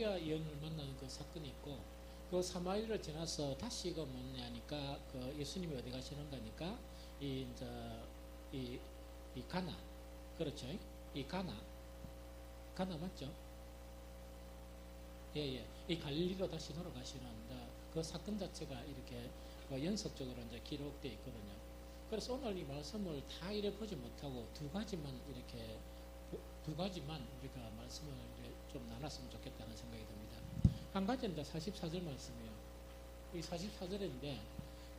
여인을 만나는 그 사건이 있고, 그 사마리아를 지나서 다시 그 뭐냐니까 그 예수님이 어디 가시는가니까 이 이제 이 가나, 그렇죠? 이 가나 맞죠? 예예. 이 갈릴리로 다시 돌아가시는데 그 사건 자체가 이렇게 그 연속적으로 이제 기록되어 있거든요. 그래서 오늘 이 말씀을 다 이래 보지 못하고 두 가지만 우리가 말씀을 좀 나눴으면 좋겠다는 생각이 듭니다. 한 가지는 44절 말씀이에요. 이 44절인데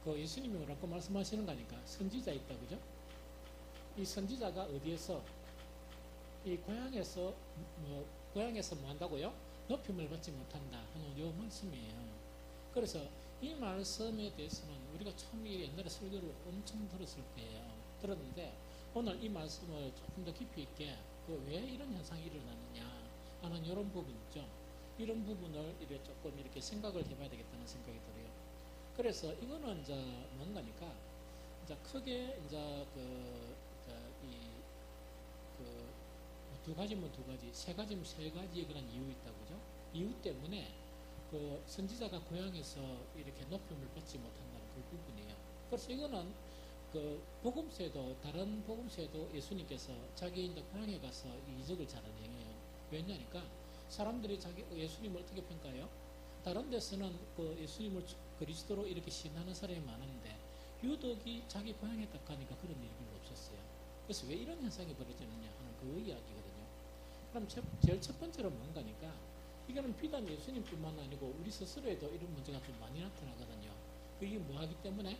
그 예수님이 뭐라고 말씀하시는 거니까 선지자 있다, 그죠? 이 선지자가 어디에서 이 고향에서 뭐 한다고요? 높임을 받지 못한다 하는 요 말씀이에요. 그래서 이 말씀에 대해서는 우리가 처음 옛날에 설교를 엄청 들었을 거예요. 들었는데 오늘 이 말씀을 조금 더 깊이 있게 왜 이런 현상이 일어나느냐 하는 이런 부분 있죠. 이런 부분을 조금 이렇게 생각을 해봐야 되겠다는 생각이 들어요. 그래서 이거는 이제 뭔가니까 이제 크게 이제 두 가지면 두 가지, 세 가지면 세 가지의 그런 이유 있다고, 그죠? 이유 때문에 그 선지자가 고향에서 이렇게 높임을 받지 못한다는 그 부분이에요. 그래서 이거는 그 복음서에도, 다른 복음서에도 예수님께서 자기 이제 고향에 가서 이적을 잘 행해요. 왜냐니까 사람들이 예수님을 어떻게 평가해요? 다른 데서는 그 예수님을 그리스도로 이렇게 신하는 사람이 많은데 유독이 자기 고향에 딱 가니까 그런 일이 별로 없었어요. 그래서 왜 이런 현상이 벌어지느냐 하는 그 이야기거든요. 그럼 제일 첫 번째로 뭔가니까 이거는 비단 예수님뿐만 아니고 우리 스스로에도 이런 문제가 좀 많이 나타나거든요. 이게 뭐하기 때문에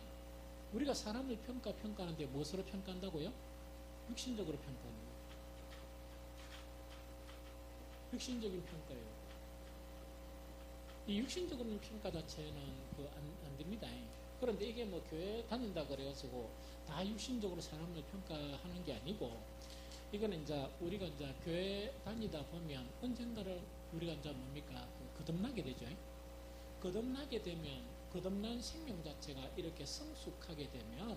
우리가 사람을 평가하는데 무엇으로 평가한다고요? 육신적으로 평가하는 거예요. 육신적인 평가예요. 이 육신적인 평가 자체는 안 됩니다. 그런데 이게 뭐 교회 다닌다 그래가지고 다 육신적으로 사람을 평가하는 게 아니고, 이거는 이제 우리가 이제 교회 다니다 보면 언젠가를 우리가 이제 뭡니까? 거듭나게 되죠. 거듭난 생명 자체가 이렇게 성숙하게 되면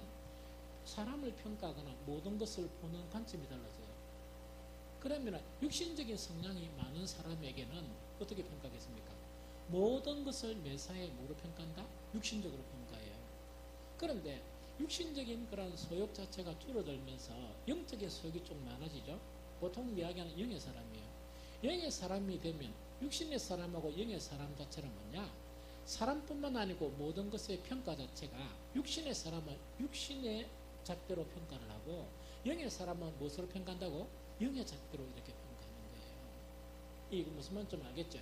사람을 평가하거나 모든 것을 보는 관점이 달라져요. 그러면 육신적인 성향이 많은 사람에게는 어떻게 평가하겠습니까? 모든 것을 매사에 뭐로 평가한다? 육신적으로 평가해요. 그런데 육신적인 그런 소욕 자체가 줄어들면서 영적인 소욕이 좀 많아지죠. 보통 이야기하는 영의 사람이에요. 영의 사람이 되면 육신의 사람하고 영의 사람 자체는 뭐냐? 사람뿐만 아니고 모든 것의 평가 자체가 육신의 사람은 육신의 잣대로 평가를 하고 영의 사람은 무엇으로 평가한다고? 영의 잣대로 이렇게 평가하는 거예요. 이거 무슨 말인지 좀 알겠죠?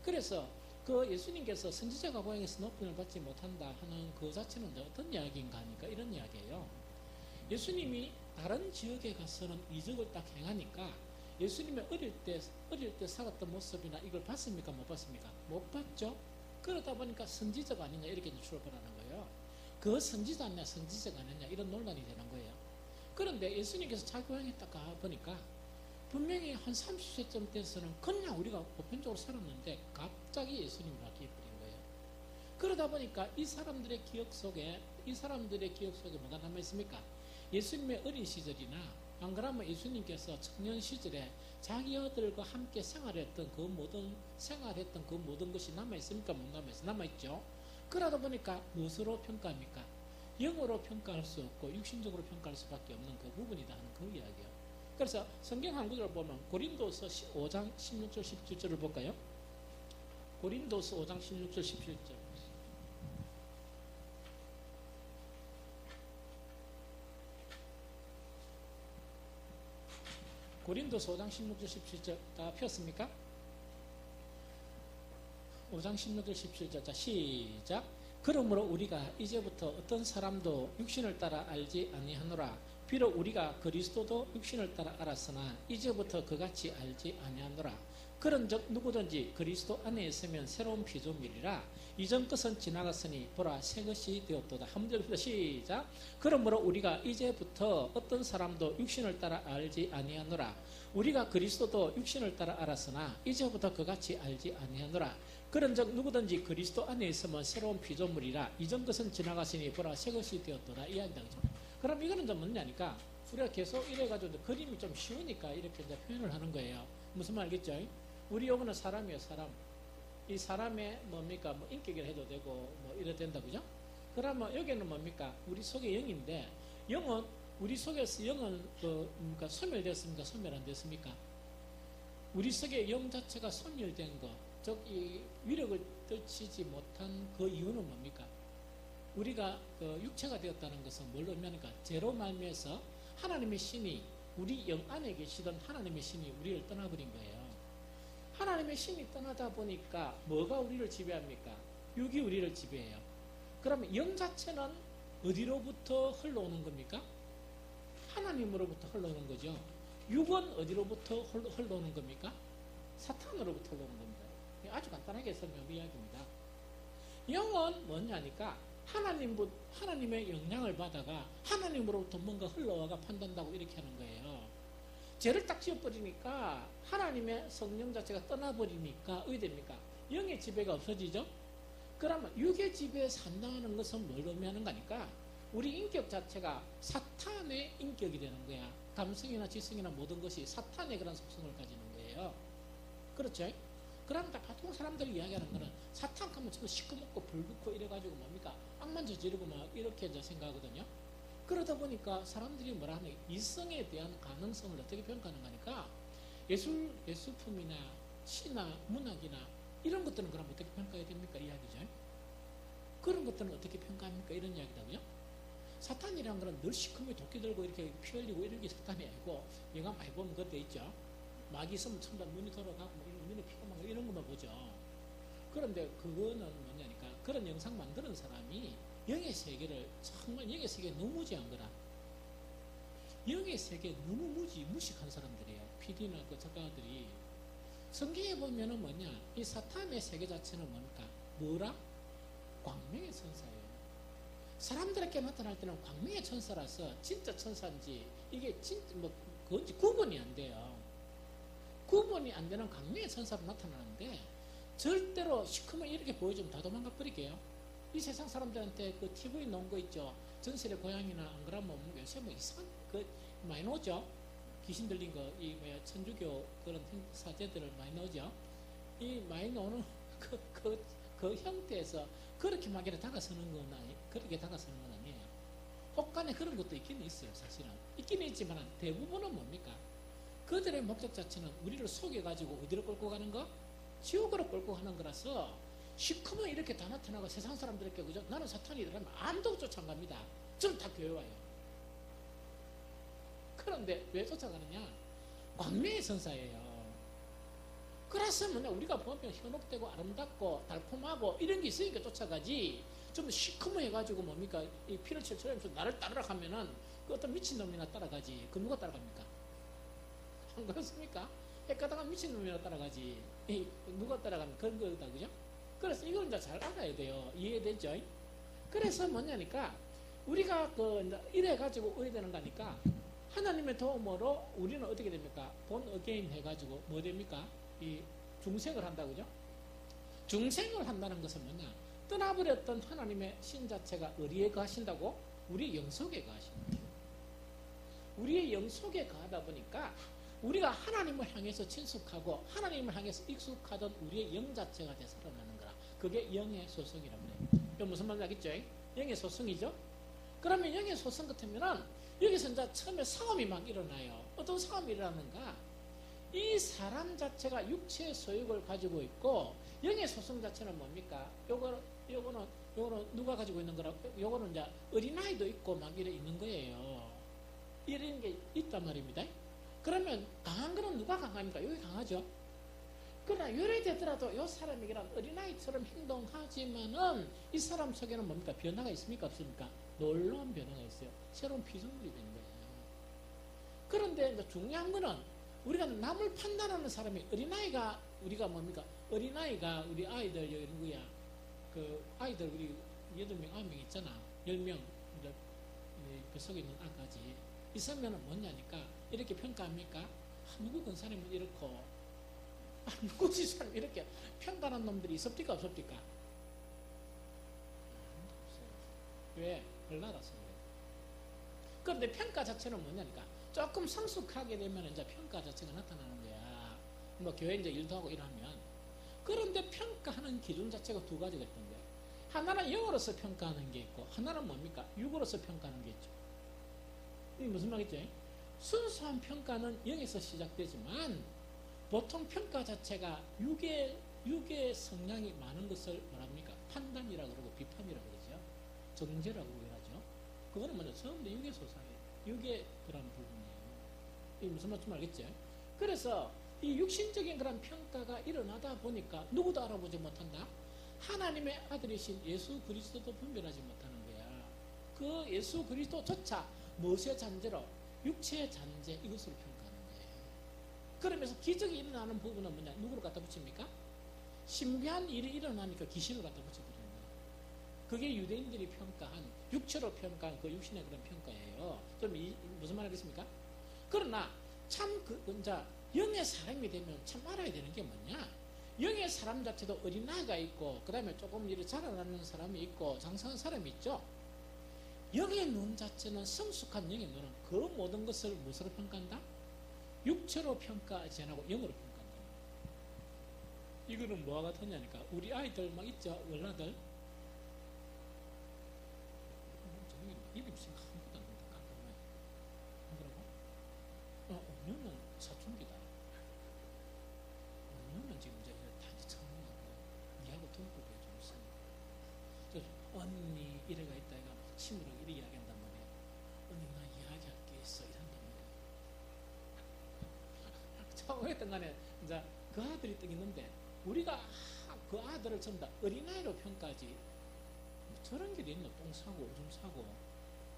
그래서 그 예수님께서 선지자가 고향에서 높임을 받지 못한다 하는 그 자체는 어떤 이야기인가 하니까 이런 이야기예요. 예수님이 다른 지역에 가서는 이적을 딱 행하니까 예수님이 어릴 때 살았던 모습이나 이걸 봤습니까? 못 봤습니까? 못 봤죠? 그러다 보니까 선지자가 아니냐 이렇게 출발하는 거예요. 그 선지자 아니냐 선지자가 아니냐 이런 논란이 되는 거예요. 그런데 예수님께서 자기 고향에 딱 가보니까 분명히 한 30세쯤 돼서는 그냥 우리가 보편적으로 살았는데 갑자기 예수님이 바뀌어버린 거예요. 그러다 보니까 이 사람들의 기억 속에 뭐가 남아있습니까? 예수님의 어린 시절이나 안 그러면 예수님께서 청년 시절에 자기 아들과 함께 생활했던 그 모든 것이 남아있습니까? 못 남아있어요? 남아있죠? 그러다 보니까 무엇으로 평가합니까? 영으로 평가할 수 없고 육신적으로 평가할 수밖에 없는 그 부분이다 하는 그 이야기예요. 그래서 성경 한 구절을 보면 고린도서 5장 16절 17절을 볼까요? 고린도서 5장 16절 17절. 고린도서 5장 16절 17절 다 폈습니까? 5장 16절 17절. 자, 시작. 그러므로 우리가 이제부터 어떤 사람도 육신을 따라 알지 아니하노라. 비록 우리가 그리스도도 육신을 따라 알았으나 이제부터 그같이 알지 아니하노라. 그런즉 누구든지 그리스도 안에 있으면 새로운 피조물이라. 이전 것은 지나갔으니 보라 새 것이 되었도다. 한 번 더 시작. 그러므로 우리가 이제부터 어떤 사람도 육신을 따라 알지 아니하노라. 우리가 그리스도도 육신을 따라 알았으나 이제부터 그같이 알지 아니하노라. 그런즉 누구든지 그리스도 안에 있으면 새로운 피조물이라. 이전 것은 지나갔으니 보라 새 것이 되었도다. 이야기다. 그럼 이거는 좀 뭐냐니까 우리가 계속 이래가지고 그림이 좀 쉬우니까 이렇게 이제 표현을 하는 거예요. 무슨 말 알겠죠? 우리 요거는 사람이에요, 사람. 이 사람의 뭡니까? 뭐 인격이라 해도 되고 뭐 이래 된다 그죠? 그러면 여기는 뭡니까? 우리 속의 영인데 영은 우리 속에서 영은 그러니까 소멸됐습니까? 소멸 안 됐습니까? 우리 속의 영 자체가 소멸된 것, 즉 이 위력을 떨치지 못한 그 이유는 뭡니까? 우리가 그 육체가 되었다는 것은 뭘 의미하니까 죄로 말미암아서 하나님의 신이 우리 영 안에 계시던 하나님의 신이 우리를 떠나버린 거예요. 하나님의 신이 떠나다 보니까 뭐가 우리를 지배합니까? 육이 우리를 지배해요. 그러면 영 자체는 어디로부터 흘러오는 겁니까? 하나님으로부터 흘러오는 거죠. 육은 어디로부터 흘러오는 겁니까? 사탄으로부터 흘러오는 겁니다. 아주 간단하게 설명한 이야기입니다. 영은 뭐냐니까 하나님의 영향을 받아가 하나님으로부터 뭔가 흘러와가 판단한다고 이렇게 하는 거예요. 죄를 딱 지어버리니까 하나님의 성령 자체가 떠나버리니까 어떻게 됩니까? 영의 지배가 없어지죠? 그러면 육의 지배에 산다는 것은 뭘 의미하는 거니까 우리 인격 자체가 사탄의 인격이 되는 거야. 감성이나 지성이나 모든 것이 사탄의 그런 속성을 가지는 거예요. 그렇죠? 그러면 보통 사람들이 이야기하는 거는 사탄 하면 저거 시커멓고 불붙고 이래가지고 뭡니까? 악만 저지르고 막 이렇게 이제 생각하거든요. 그러다 보니까 사람들이 뭐라 하냐, 이성에 대한 가능성을 어떻게 평가하는 거니까 예술품이나 시나 문학이나 이런 것들은 그럼 어떻게 평가해야 됩니까? 이야기죠. 그런 것들은 어떻게 평가합니까? 이런 이야기다고요. 사탄이라는 거는 늘 시커멓게 도끼 들고 이렇게 피 흘리고 이런 게 사탄이 아니고 영화 많이 보면 그것도 있죠. 막이 있으면 전부 다 눈이 돌아가고 눈에 피가 막 이런 것만 보죠. 그런데 그거는 뭐냐니까 그런 영상 만드는 사람이 영의 세계를 정말 영의 세계에 너무 무지한 거라. 영의 세계에 너무 무식한 사람들이에요. PD나 그 작가들이. 성경에 보면은 뭐냐, 이 사탄의 세계 자체는 뭡니까? 뭐라? 광명의 천사예요. 사람들에게 나타날 때는 광명의 천사라서 진짜 천사인지 이게 진짜 뭐 그건지 구분이 안 돼요. 구분이 안 되는 광명의 천사로 나타나는데 절대로 시커멓게 이렇게 보여주면 다 도망가 버릴게요. 이 세상 사람들한테 그 TV 나온 거 있죠. 전설의 고향이나 안 그러면 요새 뭐 이상한 그 많이 나오죠. 귀신 들린 거, 이 뭐야 천주교 그런 사제들을 많이 나오죠. 이 많이 나오는 그 형태에서 그렇게 막 이렇게 다가서는 건 그렇게 다가서는 건 아니에요. 혹간에 그런 것도 있긴 있어요. 사실은 있긴 있지만 대부분은 뭡니까? 그들의 목적 자체는 우리를 속여가지고 어디로 끌고 가는 거? 지옥으로 끌고 가는 거라서 시커멓게 이렇게 다 나타나고 세상 사람들에게 그죠? 나는 사탄이더라면 아무도 쫓아 안 갑니다. 저는 다 교회 와요. 그런데 왜 쫓아가느냐? 광명의 천사예요. 그래서 뭐냐, 우리가 보면 현혹되고 아름답고 달콤하고 이런 게 있으니까 쫓아가지. 좀 시커멓게 해가지고 뭡니까? 이 피를 채쳐면서 나를 따르라 하면은 그 어떤 미친놈이나 따라가지. 그 누가 따라갑니까? 안 그렇습니까? 헷가다가 미친놈이나 따라가지. 누가 따라가면 그런 거다, 그죠? 그래서 이걸 이제 잘 알아야 돼요. 이해되죠? 그래서 뭐냐니까 우리가 이래가지고 의되는 거니까 하나님의 도움으로 우리는 어떻게 됩니까? 본 어게인 해가지고 뭐 됩니까? 이 중생을 한다, 그죠? 중생을 한다는 것은 뭐냐? 떠나버렸던 하나님의 신 자체가 어디에 거하신다고? 우리 영 속에 거하신다. 우리의 영 속에 거하다 보니까 우리가 하나님을 향해서 친숙하고 하나님을 향해서 익숙하던 우리의 영 자체가 돼 살아나는 거라. 그게 영의 소성이라고 그래요. 이거 무슨 말인지 알겠죠? 영의 소성이죠? 그러면 영의 소성 같으면은 여기서 이제 처음에 상험이 막 일어나요. 어떤 상험이 일어나는가? 이 사람 자체가 육체의 소욕을 가지고 있고 영의 소성 자체는 뭡니까? 요거는 누가 가지고 있는 거라? 요거는 이제 어린아이도 있고 막 이래 있는 거예요. 이런 게 있단 말입니다. 그러면 강한 거는 누가 강합니까? 여기 강하죠. 그러나 요래되더라도 이 사람이 그런 어린아이처럼 행동하지만은 이 사람 속에는 뭡니까? 변화가 있습니까? 없습니까? 놀라운 변화가 있어요. 새로운 피조물이 된 거예요. 그런데 이제 중요한 거는 우리가 남을 판단하는 사람이 어린아이가 우리가 뭡니까? 어린아이가 우리 아이들 이런 거야. 그 아이들 우리 8명, 9명 있잖아. 10명 뱃속에 있는 아까지 있으면은 뭐냐니까 이렇게 평가합니까? 누구 그 사람은 이렇고 누구 이 사람 이렇게 평가하는 놈들이 있습니까? 없습니까? 왜? 얼라라서 그래요. 그런데 평가 자체는 뭐냐니까 조금 성숙하게 되면 이제 평가 자체가 나타나는 거야. 뭐 교회 이제 일도 하고 이러면. 그런데 평가하는 기준 자체가 두 가지가 있던 거예요. 하나는 영으로서 평가하는 게 있고 하나는 뭡니까? 육으로서 평가하는 게 있죠. 이게 무슨 말이죠? 순수한 평가는 영에서 시작되지만 보통 평가 자체가 육의 성향이 많은 것을 뭐랍니까? 판단이라고 그러고 비판이라고 그러죠. 정죄라고 그러죠. 그거는 뭐냐? 전부 육의 소상이에요. 육의 그런 부분이에요. 이게 무슨 말인지 알겠죠? 그래서 이 육신적인 그런 평가가 일어나다 보니까 누구도 알아보지 못한다. 하나님의 아들이신 예수 그리스도도 분별하지 못하는 거야. 그 예수 그리스도조차 무엇의 잔재로? 육체의 잔재 이것으로 평가하는 거예요. 그러면서 기적이 일어나는 부분은 뭐냐? 누구를 갖다 붙입니까? 신비한 일이 일어나니까 귀신을 갖다 붙여버리는 거예요. 그게 유대인들이 평가한 육체로 평가한 그 육신의 그런 평가예요. 좀 무슨 말 하겠습니까? 그러나 참 영의 사람이 되면 참 알아야 되는 게 뭐냐? 영의 사람 자체도 어린아이가 있고 그 다음에 조금 이렇게 자라나는 사람이 있고 장성한 사람이 있죠. 영의 눈 자체는 성숙한 영의 눈은 그 모든 것을 무엇으로 평가한다? 육체로 평가하지 않고 영으로 평가한다. 이거는 뭐와 같았냐니까 우리 아이들 막 있죠. 월라들 입이 무슨 아무것도 안 된다. 깜깜해. 안 그러고? 언니는 사춘기다. 언니는 지금 이제 단지 청년이고 니하고 등급이 좀 있으니까 언니 이래가 있다 이가 친구랑 이렇게 이야기한단 말이야. 언니 나 이야기할 게 있어 이런단 말이야. 처음 했던 간에 이제 그 아들이 딱 있는데 우리가 그 아들을 전부 다 어린아이로 평가하지 뭐 저런 게 있노? 똥 사고 오줌 사고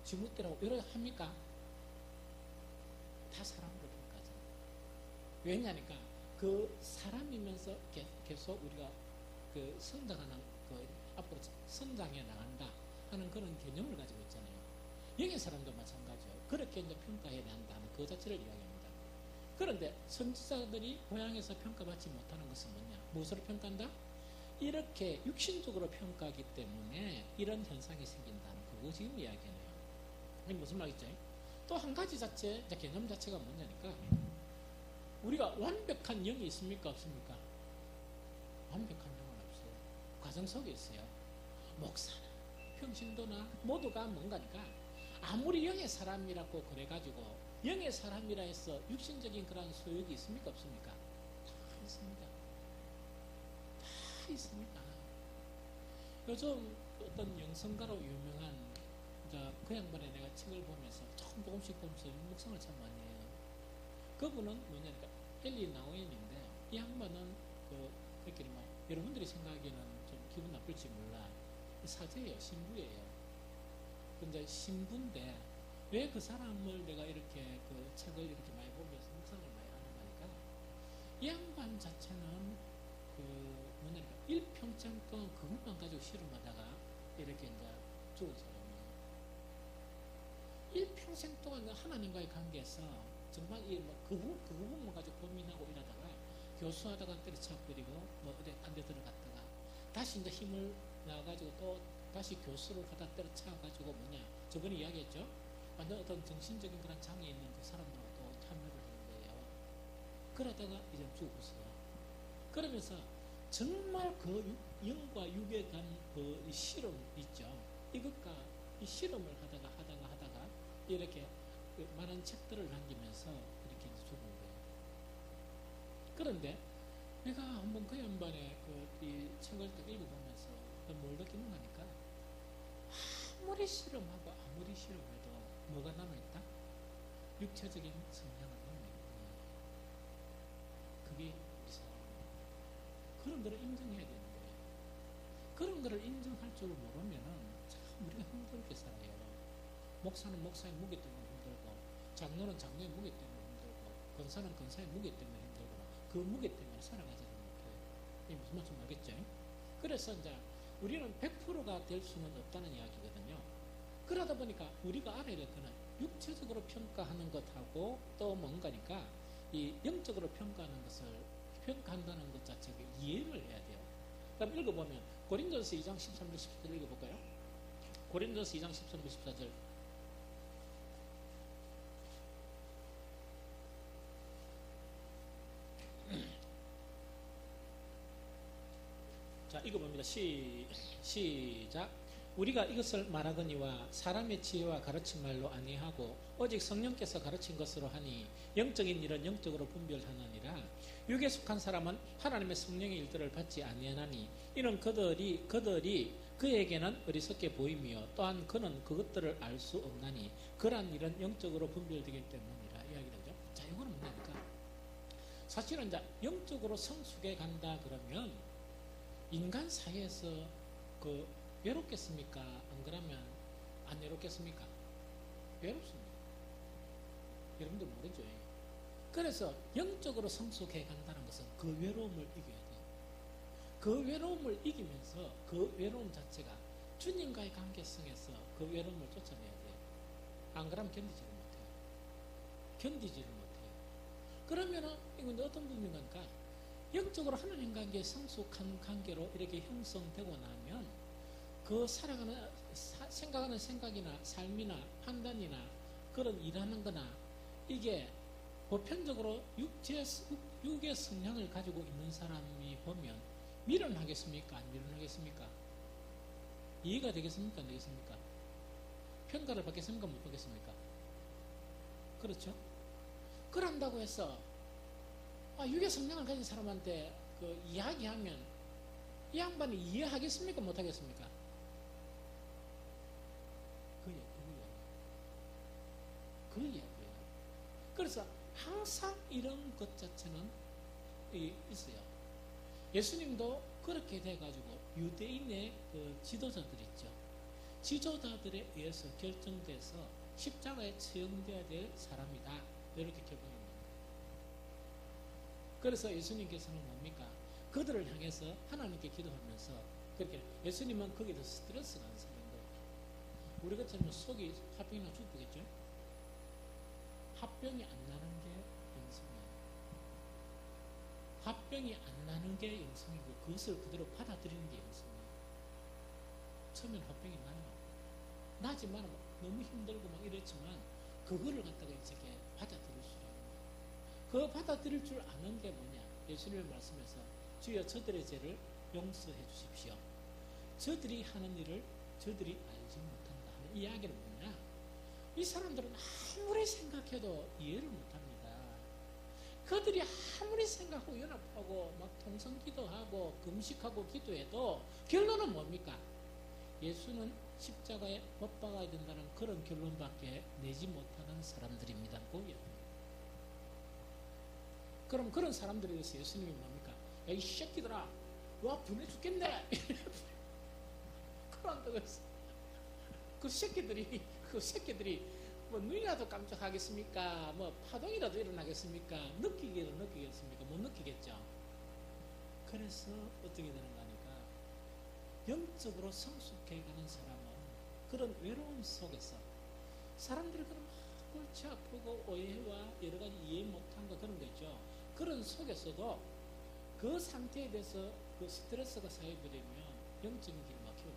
지뭇대라고 이러 합니까? 다 사람으로 평가하잖아. 왜냐니까 그 사람이면서 계속 우리가 그 성장하는 그 앞으로 성장해 나간다 하는 그런 개념을 가지고 있잖아요. 영의 사람도 마찬가지요. 그렇게 이제 평가해야 한다는 그 자체를 이야기합니다. 그런데 선지자들이 고향에서 평가받지 못하는 것은 뭐냐? 무엇으로 평가한다? 이렇게 육신적으로 평가하기 때문에 이런 현상이 생긴다는 그거 지금 이야기해요. 이게 무슨 말이죠? 또 한 가지 자체, 개념 자체가 뭐냐니까 우리가 완벽한 영이 있습니까? 없습니까? 완벽한 영은 없어요. 과정 속에 있어요. 목사나 평신도나 모두가 뭔가니까 아무리 영의 사람이라고 그래가지고 영의 사람이라 해서 육신적인 그런 소욕이 있습니까? 없습니까? 다 있습니다. 다 있습니다. 요즘 어떤 영성가로 유명한 그 양반의 내가 책을 보면서 조금씩 보면서 묵상을 참 많이 해요. 그분은 뭐냐니까 엘리 나우엔인데 이 양반은 그렇게 막 여러분들이 생각하기에는 좀 기분 나쁠지 몰라. 사제예요. 신부예요. 근데 신부인데 왜 그 사람을 내가 이렇게 그 책을 이렇게 많이 보면서 묵상을 많이 하는 거니까 이 양반 자체는 뭐냐니까 일평생 동안 그것만 가지고 실험하다가 이렇게 이제 죽은 사람이에요. 일평생 동안 하나님과의 관계에서 정말 그 부분만 가지고 고민하고 이러다가 교수하다가 때려쳐버리고 뭐 어디 딴 데 들어갔다가 다시 이제 힘을 나가지고 또 다시 교수를 하다 때려쳐가지고 저번에 이야기했죠. 완전 어떤 정신적인 그런 장애 있는 그 사람들하고 또 참여를 하는 거예요. 그러다가 이제 죽었어요. 그러면서 정말 그 영과 육에 간 그 실험 있죠. 이것과 이 실험을 하다가 이렇게 많은 책들을 남기면서 이렇게 죽은 거예요. 그런데 내가 한번 그 양반의 이 책을 딱 읽어보면서 뭘 느끼는 거니까 아무리 실험하고 아무리 실험해도 뭐가 남아있다? 육체적인 성향을 남아있고 그게 우리 사람이에요. 그런 거를 인정해야 되는 거예요. 그런 거를 인정할 줄 모르면은 참 우리가 힘들게 살아요. 목사는 목사의 무게 때문에 힘들고 장로는 장로의 무게 때문에 힘들고 권사는 권사의 무게 때문에 힘들고 그 무게 때문에 살아가지 못해요. 이게 무슨 말인지 알겠죠? 그래서 이제 우리는 100%가 될 수는 없다는 이야기거든요. 그러다 보니까 우리가 알아야 될 거는 육체적으로 평가하는 것하고 또 뭔가니까 이 영적으로 평가하는 것을 평가한다는 것 자체가 이해를 해야 돼요. 그럼 읽어보면 고린도서 2장 13절 14절 읽어볼까요? 고린도서 2장 13절 14절 자, 읽어봅니다. 시작. 우리가 이것을 말하거니와 사람의 지혜와 가르친 말로 아니하고 오직 성령께서 가르친 것으로 하니 영적인 일은 영적으로 분별하느니라. 육에 속한 사람은 하나님의 성령의 일들을 받지 아니하나니 이는 그들이 그에게는 어리석게 보이며 또한 그는 그것들을 알 수 없나니 그러한 일은 영적으로 분별되기 때문이라 이야기를 하죠. 자, 이거는 뭐냐니까 사실은 이제 영적으로 성숙해 간다 그러면 인간 사이에서 그 외롭겠습니까? 안 그러면 안 외롭겠습니까? 외롭습니다. 여러분들 모르죠? 그래서 영적으로 성숙해 간다는 것은 그 외로움을 이겨야 돼요. 그 외로움을 이기면서 그 외로움 자체가 주님과의 관계성에서 그 외로움을 쫓아내야 돼요. 안 그러면 견디지를 못해요. 견디지를 못해요. 그러면은 이건 어떤 부분인가? 영적으로 하나님 관계에 성숙한 관계로 이렇게 형성되고 나면 그 살아가는 생각하는 생각이나 삶이나 판단이나 그런 일하는 거나 이게 보편적으로 육의 성향을 가지고 있는 사람이 보면 미련하겠습니까? 안 미련하겠습니까? 이해가 되겠습니까? 안 되겠습니까? 평가를 받겠습니까? 못 받겠습니까? 그렇죠? 그런다고 해서 육의 성향을 가진 사람한테 그 이야기하면 이 양반이 이해하겠습니까? 못 하겠습니까? 그 이야기예요. 그래서 항상 이런 것 자체는 있어요. 예수님도 그렇게 돼가지고 유대인의 그 지도자들 있죠. 지도자들에 의해서 결정돼서 십자가에 처형돼야 될 사람이다. 이렇게 결정합니다. 그래서 예수님께서는 뭡니까? 그들을 향해서 하나님께 기도하면서 그렇게 예수님은 거기서 스트레스가 안 사는 거예요. 우리 같으면 속이 화병이나 죽겠죠? 화병이 안 나는 게 영성이에요. 화병이 안 나는 게 영성이고 그것을 그대로 받아들이는 게 영성이에요. 처음엔 화병이 나요. 나지만 너무 힘들고 막 이랬지만 그거를 갖다가 이제 받아들일 수 있는 거예요. 그 받아들일 줄 아는 게 뭐냐? 예수님의 말씀에서 주여 저들의 죄를 용서해 주십시오. 저들이 하는 일을 저들이 알지 못한다 하는 이야기는 뭐냐? 이 사람들은 아무리 생각해도 이해를 못합니다. 그들이 아무리 생각하고 연합하고 막 통성기도하고 금식하고 기도해도 결론은 뭡니까? 예수는 십자가에 못 박아야 된다는 그런 결론밖에 내지 못하는 사람들입니다. 그럼 그런 사람들에 대해서 예수님이 뭡니까? 야, 이 새끼들아, 와 분해 죽겠네. 그런다고 해서 그 새끼들이 뭐 눈이라도 깜짝하겠습니까? 뭐 파동이라도 일어나겠습니까? 느끼겠습니까? 못 느끼겠죠. 그래서 어떻게 되는 거니까 영적으로 성숙해가는 사람은 그런 외로움 속에서 사람들이 그런 골치 아프고 오해와 여러 가지 이해 못한 거 그런 거 있죠. 그런 속에서도 그 상태에 대해서 그 스트레스가 쌓여버리면 영적인 길을 막혀요.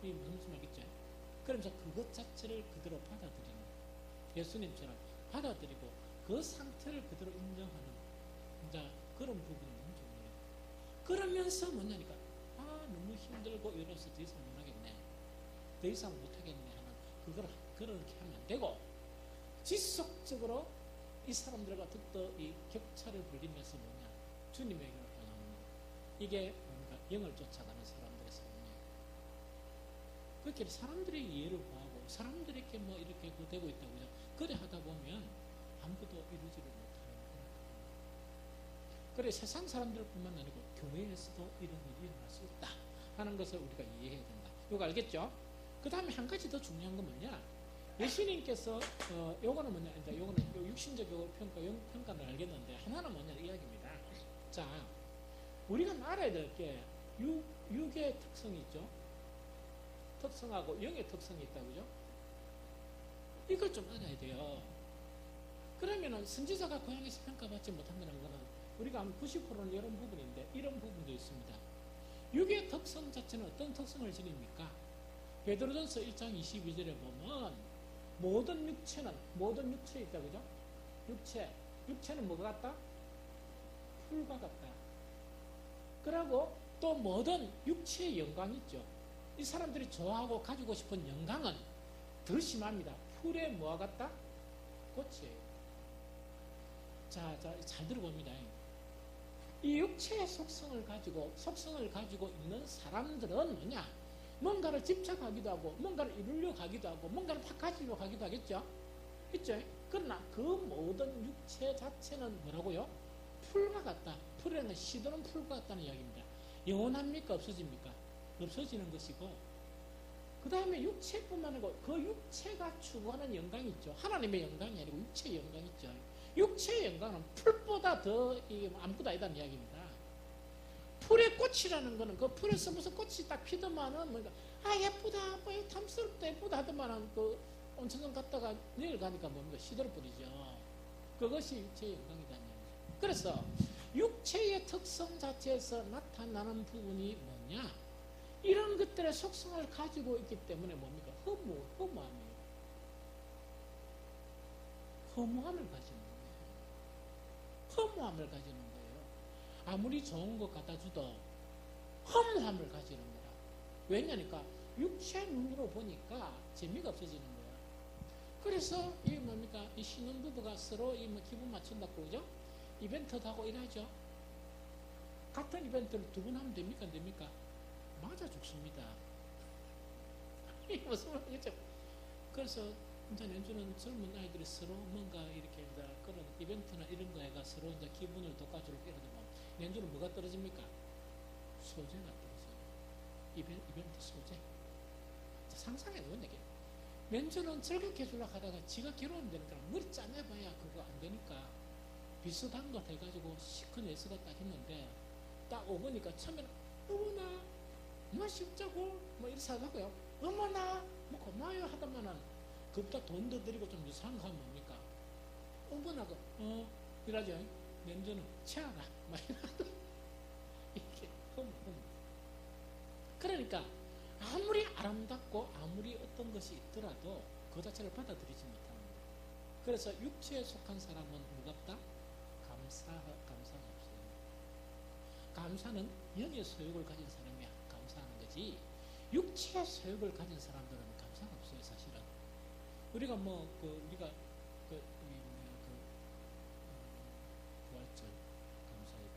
이게 무슨 말이겠죠? 그러면서 그것 자체를 그대로 받아들이는 예수님처럼 받아들이고 그 상태를 그대로 인정하는 이제 그런 부분이 너무 중요해요. 그러면서 뭐냐니까 너무 힘들고 이래서 더 이상 못하겠네. 더 이상 못하겠네 하는 그걸 그렇게 하면 안 되고 지속적으로 이 사람들과 이 격차를 벌리면서 뭐냐 주님에게로 향하는 이게 뭔가 영을 쫓아가는 사람들의 삶이에요. 그렇게 사람들의 이해를 구하고 사람들에게 뭐 이렇게 되고 있다고요. 그래 하다 보면 아무것도 이루지를 못하는 거예요. 그래 세상 사람들뿐만 아니고 교회에서도 이런 일이 일어날 수 있다 하는 것을 우리가 이해해야 된다. 이거 알겠죠? 그 다음에 한 가지 더 중요한 건 뭐냐? 예수님께서 요거는 뭐냐? 이제 요거는 육신적 평가를 알겠는데 하나는 뭐냐 이야기입니다. 자, 우리가 알아야 될 게 육의 특성이 있죠. 특성하고 영의 특성이 있다, 그죠? 이걸 좀 알아야 돼요. 그러면은 선지자가 고향에서 평가받지 못한다는 거는 우리가 한 90%는 이런 부분인데 이런 부분도 있습니다. 육의 특성 자체는 어떤 특성을 지닙니까? 베드로전서 1장 22절에 보면 모든 육체에 있다, 그죠? 육체는 뭐가 같다? 풀과 같다. 그리고 또 모든 육체의 영광 있죠. 이 사람들이 좋아하고 가지고 싶은 영광은 더 심합니다. 풀에 뭐와 같다? 꽃이에요. 자, 잘 들어봅니다. 이 육체의 속성을 가지고 있는 사람들은 뭐냐? 뭔가를 집착하기도 하고, 뭔가를 이루려고 하기도 하고, 뭔가를 팍 가지려고 하기도 하겠죠? 있죠? 그러나 그 모든 육체 자체는 뭐라고요? 풀과 같다. 풀에는 시드는 풀과 같다는 이야기입니다. 영원합니까? 없어집니까? 없어지는 것이고, 그 다음에 육체뿐만 아니고 그 육체가 추구하는 영광이 있죠. 하나님의 영광이 아니고 육체의 영광이 있죠. 육체의 영광은 풀보다 더 아무것도 아니다는 이야기입니다. 풀의 꽃이라는 거는 그 풀에서 무슨 꽃이 딱 피더만은 뭔가 예쁘다, 뭐 탐스럽다, 예쁘다 하더만은 그 온천성 갔다가 내일 가니까 뭡니까? 시들어버리죠. 그것이 육체의 영광이다는 얘기죠. 그래서 육체의 특성 자체에서 나타나는 부분이 뭐냐? 이런 것들의 속성을 가지고 있기 때문에 뭡니까? 허무함이에요. 허무함을 가지는 거예요. 허무함을 가지는 거예요. 아무리 좋은 거 갖다 줘도 허무함을 가지는 거라. 왜냐니까 육체 눈으로 보니까 재미가 없어지는 거야. 그래서 이 뭡니까? 이 신혼부부가 서로 뭐 기분 맞춘다고 그러죠? 이벤트도 하고 이러죠. 같은 이벤트를 두 번 하면 됩니까? 안 됩니까? 맞아 죽습니다. 이게 무슨 말이죠? 그래서 이제 연주는 젊은 아이들이 서로 뭔가 이렇게 이제 그런 이벤트나 이런 거에가 서로 이제 기분을 돋궈주고 이러면 연주는 뭐가 떨어집니까? 소재가 떨어져요. 이벤트 소재. 상상해도 이게 면주는 즐겁게 해주려고 하다가 지가 괴로우면 되니까 머리 짜내봐야 그거 안 되니까 비슷한 거 해가지고 시큰 애쓰가 딱 했는데 딱 오보니까 처음에는 어머나 뭐 쉽자고 뭐 이렇게 하다고요. 어머나 뭐 고마워요 하다만은 그보다 돈 더 드리고 좀 유사한 거 하면 뭡니까? 어머나 이러죠. 면주는 채아라 막 이러고 이렇게 그러니까 아무리 아름답고 아무리 어떤 것이 있더라도 그 자체를 받아들이지 못하는 거예요. 그래서 육체에 속한 사람은 무겁다? 감사가 없어요. 감사는 영의 소욕을 가진 사람이 감사하는 거지 육체의 소욕을 가진 사람들은 감사가 없어요. 사실은 우리가 우리가 부활절 감사예배,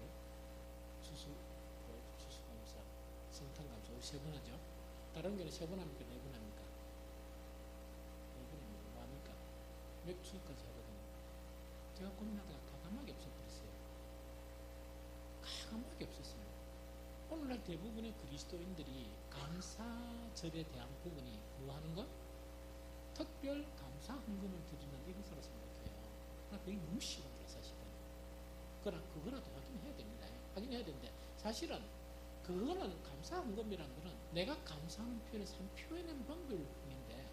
추수감사, 성탄감사 우리 세 번 하죠. 다른 교회는 세 번 합니까? 네 번 합니까? 네 번 합니까? 뭐 합니까? 맥주까지 하거든요. 제가 고민하다가 가감하게 없어버렸어요. 가감하게 없었어요. 오늘날 대부분의 그리스도인들이 감사절에 대한 부분이 뭐 하는 것? 특별 감사 헌금을 드리는 이것으로 생각해요. 그게 너무 싫어요, 사실은. 그러나 그거라도 확인해야 됩니다. 확인해야 되는데 사실은 그거는 감사 헌금이라는 거는 내가 감사하는 표현에서 한 표현의 방법일 뿐인데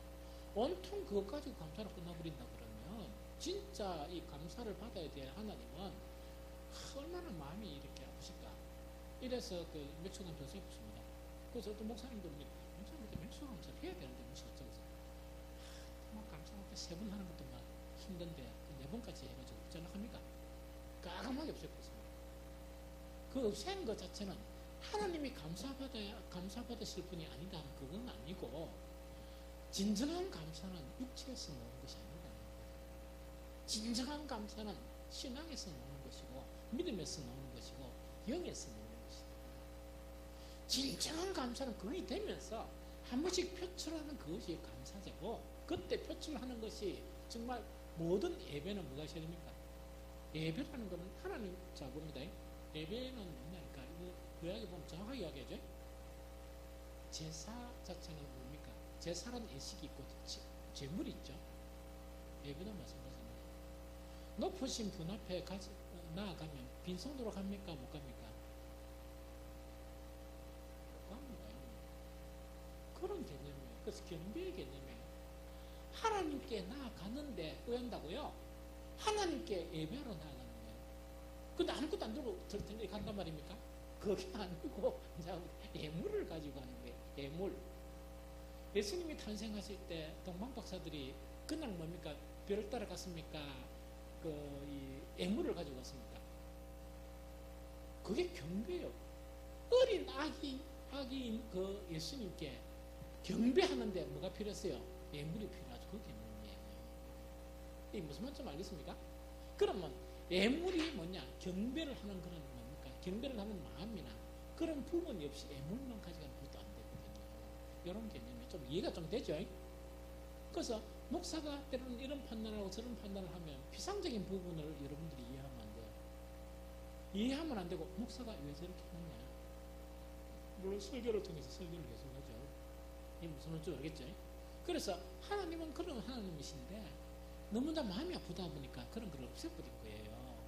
온통 그것 가지고 감사로 끝나버린다 그러면 진짜 이 감사를 받아야 될 하나님은 얼마나 마음이 이렇게 아프실까. 이래서 그 맥주감 전수해 봅니다. 그래서 어떤 목사님들은 맥주 감사를 해야 되는데 무슨 어쩌고서 감사합니다. 세 번 하는 것도 막 힘든데 네 번까지 해가지고 전락합니까? 까감하게 없애버렸습니다. 그 없앤 것 자체는 하나님이 감사받으실 분이 아니다 하면 그건 아니고 진정한 감사는 육체에서 나오는 것이 아니다. 진정한 감사는 신앙에서 나오는 것이고 믿음에서 나오는 것이고 영에서 나오는 것이다. 진정한 감사는 그게 되면서 한 번씩 표출하는 그것이 감사제고 그때 표출하는 것이 정말 모든 예배는 뭐가 있어야 됩니까? 예배라는 것은 하나님 자고입니다. 예배는 뭐냐니까 이거 구약에 보면 정확하게 이야기하죠. 제사 자체는 뭡니까? 제사라는 예식이 있고 제물이 있죠. 예배도 마찬가지입니다. 높으신 분 앞에 나아가면 빈손으로 갑니까? 못 갑니까? 못 갑니다. 그런 개념이에요. 그래서 경배의 개념이에요. 하나님께 나아가는데 의한다고요? 하나님께 예배하러 나아가는 거예요. 근데 아무것도 안 들고 이렇게 간단 말입니까? 그게 아니고 이제 예물을 가지고 가는 거예요. 예물. 예수님이 탄생하실 때 동방박사들이 그냥 뭡니까? 별을 따라 갔습니까? 이 예물을 가지고 갔습니까? 그게 경배예요. 아기 그 예수님께 경배하는데 뭐가 필요했어요? 예물이 필요하죠. 그게 예물이에요. 이 무슨 말인지 알겠습니까? 그러면 예물이 뭐냐? 경배를 하는 그런 뭡니까? 경배를 하는 마음이나 그런 부분이 없이 예물만 가져가는 것도 안 되거든요. 이런 개념이 좀 이해가 좀 되죠? 그래서 목사가 때로는 이런 판단을 하고 저런 판단을 하면 피상적인 부분을 여러분들이 이해하면 안 돼요. 이해하면 안 되고 목사가 왜 저렇게 하느냐? 물론 설교를 통해서 설교를 계속하죠. 이 무슨 말인지 알겠죠? 그래서 하나님은 그런 하나님이신데 너무나 마음이 아프다 보니까 그런 걸 없애버린 거예요.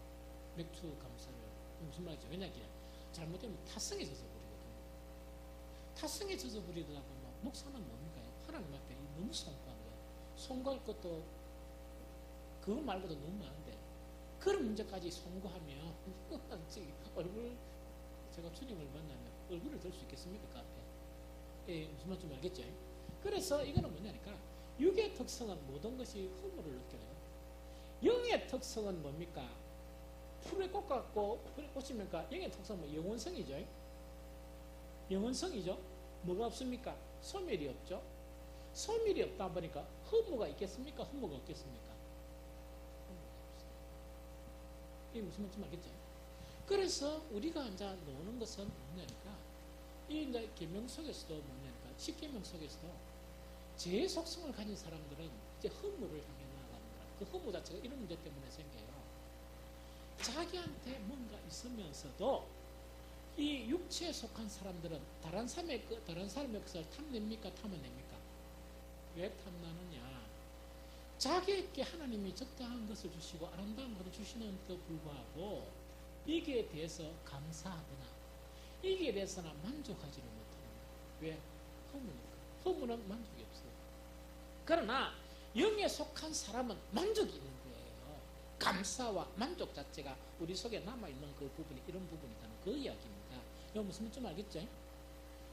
맥주 감사를. 무슨 말이죠? 왜냐하면 잘못되면 타성해져서 버리거든요. 타성해져서 버리다 보면 목사는 뭡니까? 하나님 앞에 너무 송구한 거예요. 송구할 것도 그거 말고도 너무 많은데 그런 문제까지 송구하면 얼굴 제가 주님을 만나면 얼굴을 들 수 있겠습니까? 그 앞에. 예, 무슨 말인지 알겠죠? 그래서 이거는 뭐냐니까 육의 특성은 모든 것이 허물을 느껴요. 영의 특성은 뭡니까? 풀에 꽂고 풀에 꽂히니까 영의 특성은 뭐 영원성이죠. 영원성이죠. 뭐가 없습니까? 소멸이 없죠. 소멸이 없다 보니까 허무가 있겠습니까? 허무가 없겠습니까? 허무가 없어요. 이게 무슨 말인지 알겠죠? 그래서 우리가 이제 노는 것은 뭐냐니까 이 이제 계명 속에서도 뭐냐니까 10계명 속에서도 제 속성을 가진 사람들은 이제 허무를 향해 나아가는 거라. 그 허무 자체가 이런 문제 때문에 생겨요. 자기한테 뭔가 있으면서도 이 육체에 속한 사람들은 다른 사람의 것을 탐냅니까? 탐어냅니까? 왜 탐나느냐? 자기에게 하나님이 적당한 것을 주시고 아름다운 것을 주시는데도 불구하고 이기에 대해서 감사하거나 이기에 대해서는 만족하지를 못합니다. 왜? 허무니까. 허무는 만족이 없어요. 그러나 영에 속한 사람은 만족이 있는 거예요. 감사와 만족 자체가 우리 속에 남아있는 그 부분이 이런 부분이라는 그 이야기입니다. 이거 무슨 말인지 좀 알겠죠?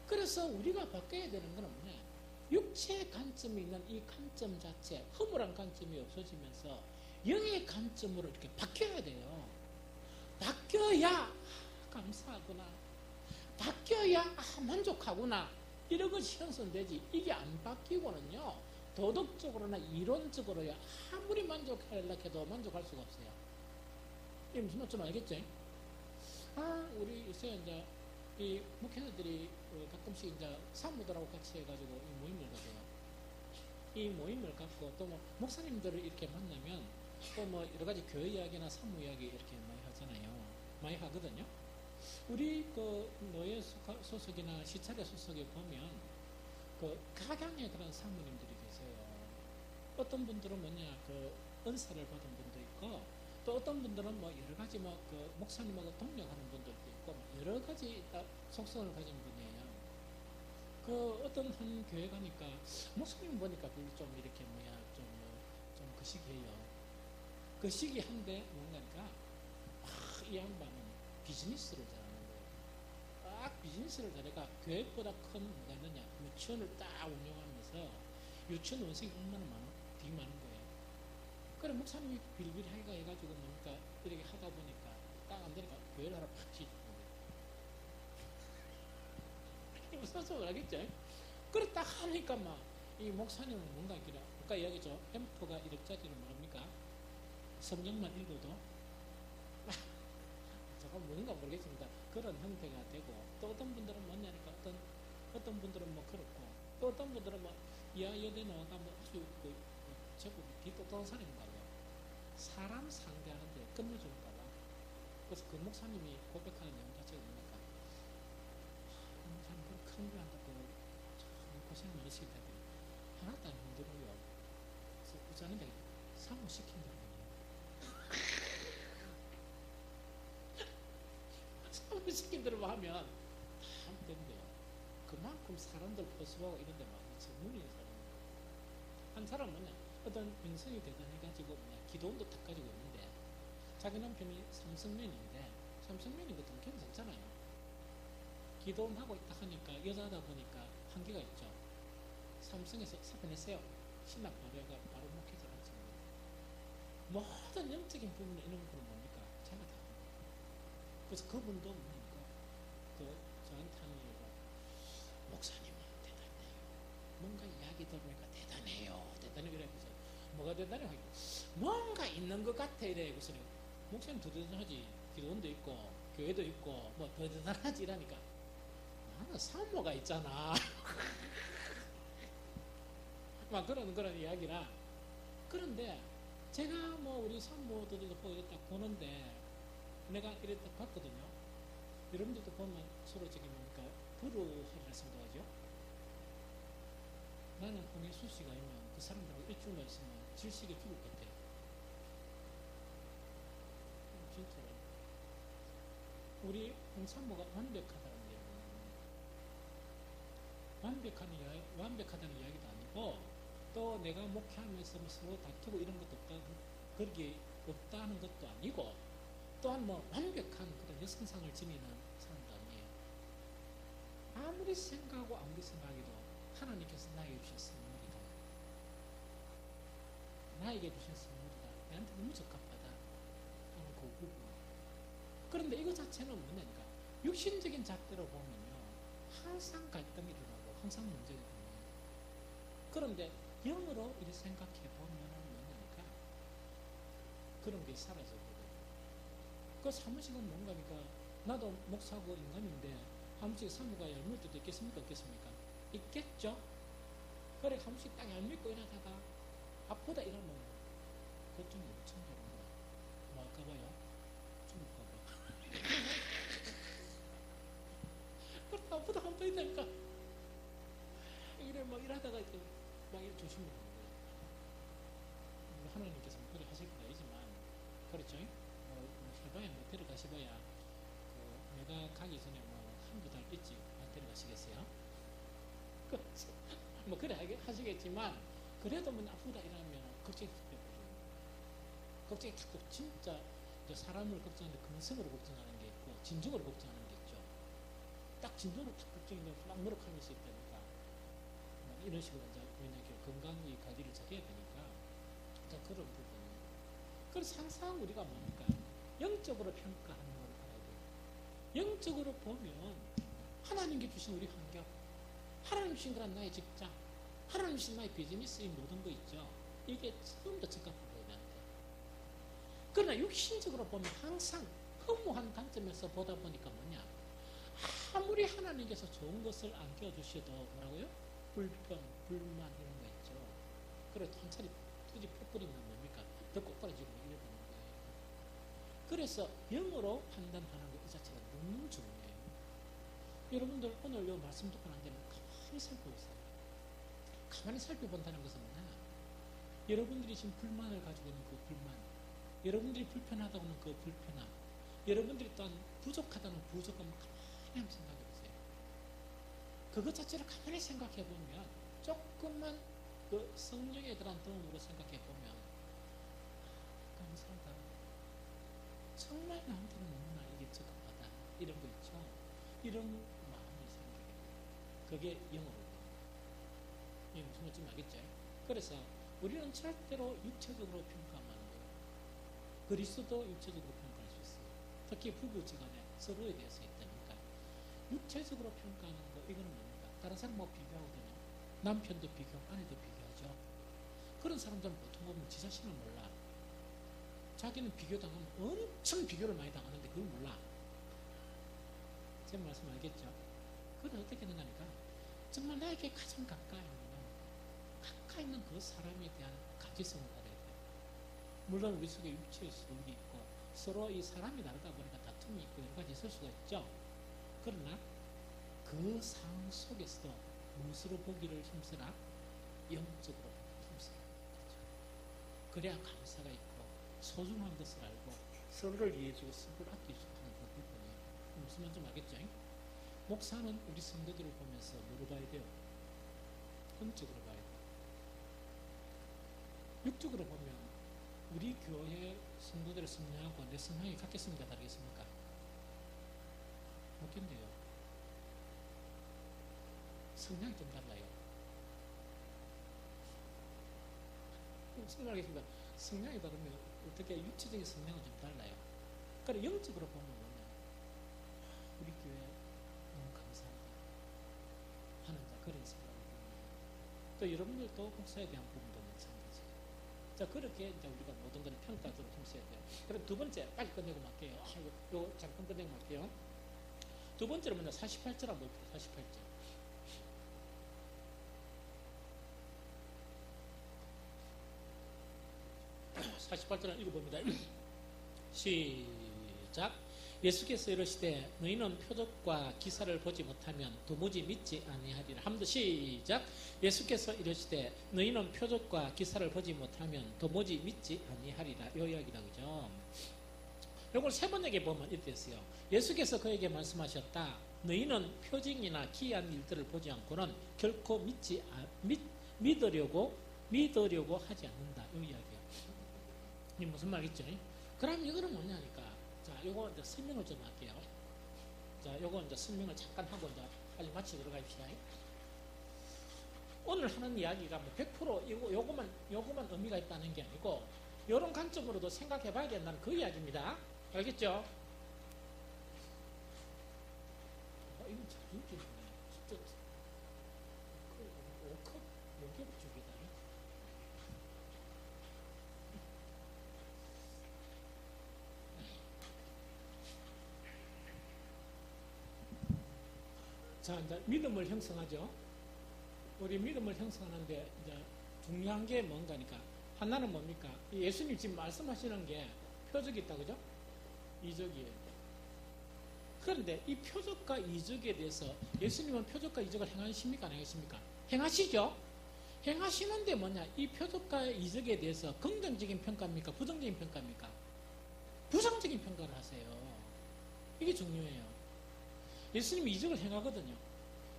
그래서 우리가 바뀌어야 되는 건 뭐냐? 육체의 관점이 있는 이 관점 자체, 허물한 관점이 없어지면서 영의 관점으로 이렇게 바뀌어야 돼요. 바뀌어야 감사하구나. 바뀌어야 만족하구나. 이런 것이 형성되지. 이게 안 바뀌고는요. 도덕적으로나 이론적으로야 아무리 만족하려고 해도 만족할 수가 없어요. 이게 무슨 말인지 좀 알겠죠? 우리 요새 이제 이 목회자들이 가끔씩 이제 사무들하고 같이 해가지고 이 모임을 가져요. 이 모임을 갖고 또 뭐 목사님들을 이렇게 만나면 또 뭐 여러 가지 교회 이야기나 사무 이야기 이렇게 많이 하잖아요. 많이 하거든요. 우리 그 노예 소속이나 시찰의 소속에 보면 그 각양의 그런 사모님들이 계세요. 어떤 분들은 뭐냐 그 은사를 받은 분도 있고 또 어떤 분들은 뭐 여러 가지 뭐 그 목사님하고 동력하는 분들도 있고 여러 가지 속성을 가진 분이에요. 그 어떤 한 교회 가니까 목사님 보니까 별로 좀 이렇게 뭐야 좀 거시기해요. 거시기 한데 뭔가니까 이 양반은 비즈니스를 잘하는 거예요. 딱 비즈니스를 잘해가 교회보다 큰 뭐가 있느냐 유치원을 딱 운영하면서 유치원 원생이 얼마나 되게 많은 거예요. 그래 목사님이 빌빌 하기가 해가지고 뭡니까 이렇게 하다 보니까 딱 안 되니까 교회를 하나 팍 지는 거예요. 무슨 소리 알겠죠? 그래 딱 하니까 막 이 목사님은 뭔가 이렇게 아까 이야기죠. 햄프가 1억짜리는 뭐합니까? 성경만 읽어도 잠깐 뭔가 모르겠습니다. 그런 형태가 되고 또 어떤 분들은 뭐냐니까 어떤 분들은 뭐 그렇고 또 어떤 분들은 뭐 여대 나와가 뭐 아주 제법 뒤똑똑한 사람인가 봐요. 사람 상대하는데 끝내줄까 봐. 그래서 그 목사님이 고백하는 내용 자체가 뭡니까? 목사님 큰 거 한다고 고생 많으시기 때문에 하나도 안 힘들어요. 그래서 그자는데 사무시킨다고 시킨 대로 하면 안 된대요. 그만큼 사람들 포수하고 이런 데 많이 전문인 사람이에요. 한 사람은 뭐냐 어떤 명성이 대단해가지고 기도원도 탁 가지고 있는데 자기 남편이 삼성맨인데 삼성맨인 것도 괜찮잖아요. 기도원하고 있다 하니까 여자다 보니까 한계가 있죠. 삼성에서 사표냈어요. 신학 바로 해가 바로 목회자 했습니다. 모든 영적인 부분에 이런 거는 뭡니까? 제가 다 합니다. 그래서 그분도 뭡니까? 그 저한테 하는 얘기가 들어보니까 대단해요. 대단해. 이래. 그래서 뭐가 대단해? 뭔가 있는 것 같아. 이래. 그래서 목사님 더 대단하지. 기도원도 있고 교회도 있고 뭐 더 대단하지. 이라니까 나는 산모가 있잖아. 막 그런 이야기라. 그런데 제가 뭐 우리 산모들도 보고 이랬다 보는데 내가 이랬다 봤거든요. 여러분들도 보면 서로 저기 뭡니까 불우하리라 생각하죠. 나는 홍혜수 씨가 있면 그 사람들하고 일주일만 있으면 질식에 죽을 것 같아요. 진짜로. 우리 홍산모가 완벽하다는 얘기는 완벽하다는 이야기도 아니고 또 내가 목회하면서 뭐 서로 다투고 이런 것도 없다, 그렇게 없다는 것도 아니고 또한 뭐 완벽한 그런 여성상을 지니는 사람도 아니에요. 아무리 생각하고 아무리 생각해도 하나님께서 나에게 주신 선물이다. 나에게 주신 선물이다. 내한테 너무 적합하다 하는 그 부분. 그런데 이거 자체는 뭐냐니까 육신적인 잣대로 보면요 항상 갈등이 일어나고 항상 문제가 일어나요. 그런데 영으로 이렇게 생각해 보면 뭐냐니까 그런 게 사라져버려요. 그 사무직은 뭔가니까 나도 목사고 인간인데 한 번씩 사무가 얄미울 때도 있겠습니까? 없겠습니까? 있겠죠? 그래 한 번씩 딱 얄밉고 이러다가 아프다 이러면 그것 좀 엄청 다른 거야. 뭐 할까봐요? 죽을까봐. 그래 아프다 한번 있다니까 이래 막 이러다가 이제 막 이래 조심해야 되는 거야. 하나님께서 그래 하실 건 아니지만 그렇죠? 해봐야 뭐 데려가시봐야 내가 가기 전에 뭐 한두 달 있지 안 데려가시겠어요? 뭐 그래 하시겠지만 그래도 뭐 아프다 이러면 걱정이 탁 돼버려요. 걱정이 탁 되고 진짜 사람을 걱정하는데 근성으로 걱정하는 게 있고 진정으로 걱정하는 게 있죠. 딱 진정으로 탁 걱정이 막 노력하면서 있다니까 막 이런 식으로 이제 왜냐하면 건강의 관리를 잘해야 되니까 자 그런 부분이. 그래서 항상 우리가 뭡니까 영적으로 평가하는 걸 알아야 돼요. 영적으로 보면 하나님께 주신 우리 환경, 하나님 주신 거란 나의 직장, 하나님 주신 나의 비즈니스 이 모든 거 있죠. 이게 전부 다 적합하게 나한테. 그러나 육신적으로 보면 항상 허무한 관점에서 보다 보니까 뭐냐 아무리 하나님께서 좋은 것을 안 껴주셔도 뭐라고요? 불평, 불만 이런 거 있죠. 그래 한 차례 투지 퍼뿌리면 뭡니까? 더 꼬꾸라지고 이래 되는 거예요. 그래서 영으로 판단하는 것 이 자체가 너무 중요해요. 여러분들 오늘 이 말씀 듣고 난 데는 가만히 살펴보세요. 가만히 살펴본다는 것은 뭐냐? 여러분들이 지금 불만을 가지고 있는 그 불만, 여러분들이 불편하다고 하는 그 불편함, 여러분들이 또한 부족하다는 부족함을 가만히 한번 생각해 보세요. 그것 자체를 가만히 생각해 보면 조금만 그 성령에 대한 도움으로 생각해 보면 감사하다. 정말 나한테는 너무나 이게 적합하다. 이런 거 있죠. 이런 마음이 생겨요. 그게 영어로. 이게 무슨 말인지 알겠죠? 그래서 우리는 절대로 육체적으로 평가하면 안 돼요. 그리스도도 육체적으로 평가할 수 있어요. 특히 부부지간에 서로에 대해서 있다니까. 육체적으로 평가하는 거 이거는 뭡니까? 다른 사람 뭐 비교하고 되냐? 남편도 비교, 아내도 비교하죠. 그런 사람들은 보통 보면 지 자신을 몰라. 자기는 비교당하면 엄청 비교를 많이 당하는데 그걸 몰라. 제 말씀 알겠죠? 그건 어떻게 된다니까? 정말 나에게 가장 가까이 있는 그 사람에 대한 가지성을 알아야 돼요. 물론 우리 속에 육체의 소울이 있고 서로 이 사람이 다르다 보니까 다툼이 있고 여러 가지 있을 수가 있죠. 그러나 그 상황 속에서도 무엇으로 보기를 힘쓰라? 영적으로 힘쓰라. 그래야 감사가 있고 소중한 것을 알고 서로를 이해해주고 서로를 아껴주고 하는 그 부분이에요. 무슨 말인지 알겠죠? 목사는 우리 성도들을 보면서 뭐로 봐야 돼요? 영적으로 봐야 돼요. 육적으로 보면 우리 교회 성도들의 성향하고 내 성향이 같겠습니까? 다르겠습니까? 없겠네요. 성향이 좀 달라요. 무슨 말 하겠습니까? 성향이 다르면 어떻게 육체적인 성향은 좀 달라요. 그래 영적으로 보면 뭐냐? 우리 교회 너무 감사하다 하는 그런 생각이 듭니다. 또 여러분들도 목사에 대한 부분도 마찬가지예요. 자, 그렇게 이제 우리가 모든 걸 평가적으로 해야 돼요. 그럼 두 번째, 빨리 끝내고 말게요. 요 잠깐 끝내고 말게요. 두 번째로 먼저 48절 한번 볼게요. 48절. 48절을 읽어봅니다. 시작. 예수께서 이르시되 너희는 표적과 기사를 보지 못하면 도무지 믿지 아니하리라. 한 번 더 시작. 예수께서 이르시되 너희는 표적과 기사를 보지 못하면 도무지 믿지 아니하리라. 이 이야기다, 그죠? 이걸 세 번역에 보면 이렇게 됐어요. 예수께서 그에게 말씀하셨다. 너희는 표징이나 기이한 일들을 보지 않고는 결코 믿으려고 하지 않는다. 이 이야기예요. 이 무슨 말이죠? 그럼 이거는 뭐냐니까. 자, 요거 이제 설명을 좀 할게요. 자, 요거 이제 설명을 잠깐 하고 이제 빨리 마치 들어가십시다. 오늘 하는 이야기가 뭐 100% 요거만 의미가 있다는 게 아니고, 요런 관점으로도 생각해 봐야 된다는 그 이야기입니다. 알겠죠? 이건 잘 웃기네. 진짜. 5컵 목욕죽이다. 자, 이제 믿음을 형성하죠. 우리 믿음을 형성하는데 이제 중요한 게 뭔가니까. 하나는 뭡니까? 예수님 지금 말씀하시는 게 표적이 있다, 그죠? 이적이에요. 그런데 이 표적과 이적에 대해서 예수님은 표적과 이적을 행하십니까? 안 행하십니까? 행하시죠? 행하시는데 뭐냐? 이 표적과 이적에 대해서 긍정적인 평가입니까? 부정적인 평가입니까? 부정적인 평가를 하세요. 이게 중요해요. 예수님이 이적을 행하거든요.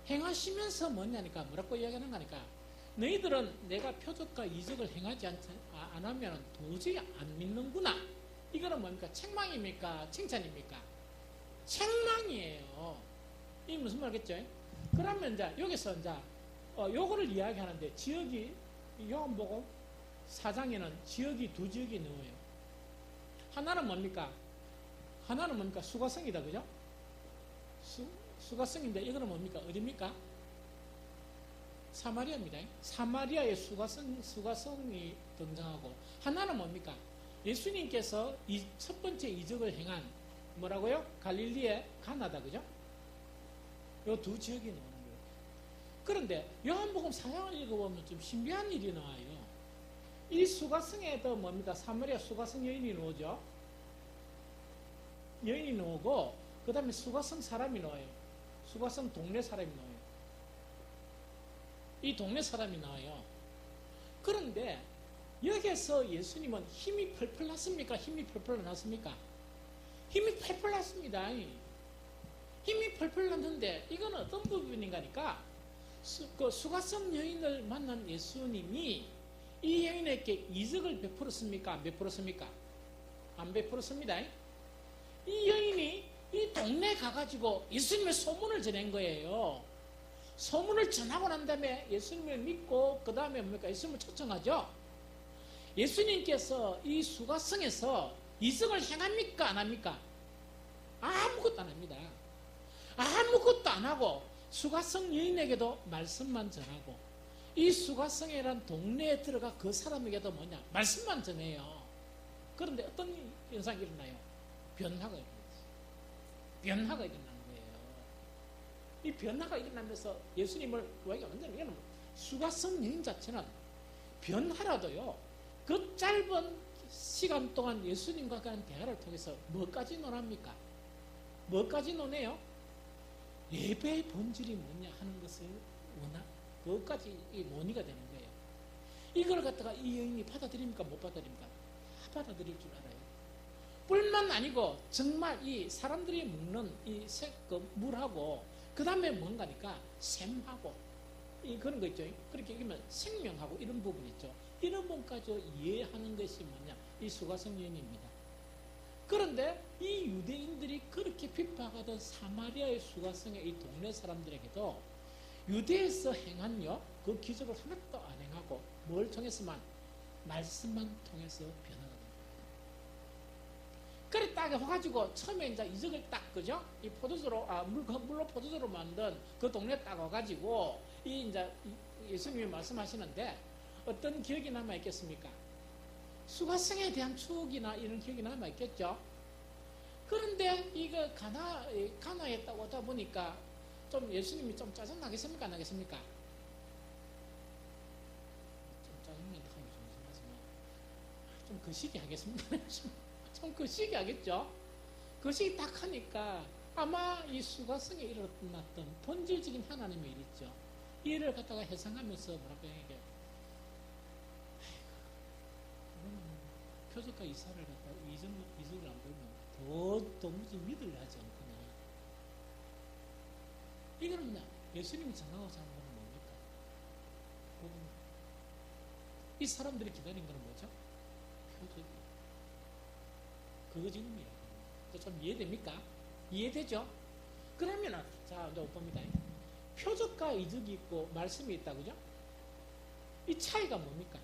행하시면서 뭐냐니까, 뭐라고 이야기하는 거니까, 너희들은 내가 표적과 이적을 행하지 안 하면 도저히 안 믿는구나. 이거는 뭡니까? 책망입니까? 칭찬입니까? 책망이에요. 이게 무슨 말겠죠? 그러면 이제 여기서 이제 요거를 이야기하는데, 지역이 요한복음 4장에는 지역이 두 지역이 나와요. 하나는 뭡니까? 수가성이다, 그죠? 수가성인데 이거는 뭡니까? 어디입니까? 사마리아입니다. 사마리아의 수가성이 등장하고, 하나는 뭡니까? 예수님께서 첫 번째 이적을 행한 뭐라고요? 갈릴리의 가나다, 그죠? 요 두 지역이 나오는 거예요. 그런데 요한복음 4장을 읽어보면 좀 신비한 일이 나와요. 이 수가성에도 뭡니까? 사마리아 수가성 여인이 나오죠. 여인이 나오고, 그 다음에 수가성 사람이 나와요. 수가성 동네 사람이 나와요. 이 동네 사람이 나와요. 그런데 여기에서 예수님은 힘이 펄펄 났습니까? 힘이 펄펄 났습니까? 힘이 펄펄 났습니다. 힘이 펄펄 났는데 이건 어떤 부분인가니까, 그 수가성 여인을 만난 예수님이 이 여인에게 이적을 베풀었습니까? 안 베풀었습니까? 안 베풀었습니다. 이 여인이 이 동네에 가가지고 예수님의 소문을 전한 거예요. 소문을 전하고 난 다음에 예수님을 믿고, 그 다음에 뭡니까? 예수님을 초청하죠. 예수님께서 이 수가성에서 이적을 행합니까? 안 합니까? 아무것도 안 합니다. 아무것도 안 하고 수가성 여인에게도 말씀만 전하고, 이 수가성이라는 동네에 들어가 그 사람에게도 뭐냐? 말씀만 전해요. 그런데 어떤 현상이 일어나요? 변화가 일어나요. 변화가 일어나는 거예요. 이 변화가 일어나면서 예수님을 왜 완전히, 수가성 여인 자체는 변화라도요, 그 짧은 시간 동안 예수님과 간 대화를 통해서 뭐까지 논합니까? 뭐까지 논해요? 예배의 본질이 뭐냐 하는 것을 그것까지 논의가 되는 거예요. 이걸 갖다가 이 여인이 받아들입니까? 못 받아들입니까? 다 받아들일 줄 알아요. 뿐만 아니고 정말 이 사람들이 먹는 이 물하고, 그 다음에 뭔가니까 샘하고 그런 거 있죠. 그렇게 얘기하면 생명하고 이런 부분 있죠. 이런 부분까지 이해하는 것이 뭐냐? 이 수가성 여인입니다. 그런데 이 유대인들이 그렇게 핍박하던 사마리아의 수가성의 이 동네 사람들에게도 유대에서 행한 그 기적을 하나도 안 행하고, 뭘 통해서만? 말씀만 통해서 변화가 됩니다. 그래 딱 해가지고 처음에 이제 이적을 딱 그죠? 이 포도주로 물로 포도주로 만든 그 동네 딱 와가지고 이 이제 예수님이 말씀하시는데 어떤 기억이 남아 있겠습니까? 수가성에 대한 추억이나 이런 기억이 남아 있겠죠. 그런데 이거 가나에 딱 오다 보니까 좀 예수님이 좀 짜증 나겠습니까? 안 나겠습니까? 좀 짜증난다 하면 좀 이상하지만 좀 거시기 하겠습니다. 좀 거시기 하겠죠. 거시기 딱 하니까 아마 이 수가성에 일어났던 본질적인 하나님의 일 있죠. 이 일을 갖다가 해상하면서 뭐랄까 이게 표적과 이사를 갖다가 이적을 안 보면 더 도무지 믿으려 하지 않거나 이거는 뭐냐? 예수님이 전하고자 하는 건 뭡니까? 이 사람들이 기다린 건 뭐죠? 표적이. 그거 지금이에요. 좀 이해됩니까? 이해되죠? 그러면은, 자, 이제 봅니다. 표적과 이적이 있고 말씀이 있다, 그죠? 이 차이가 뭡니까?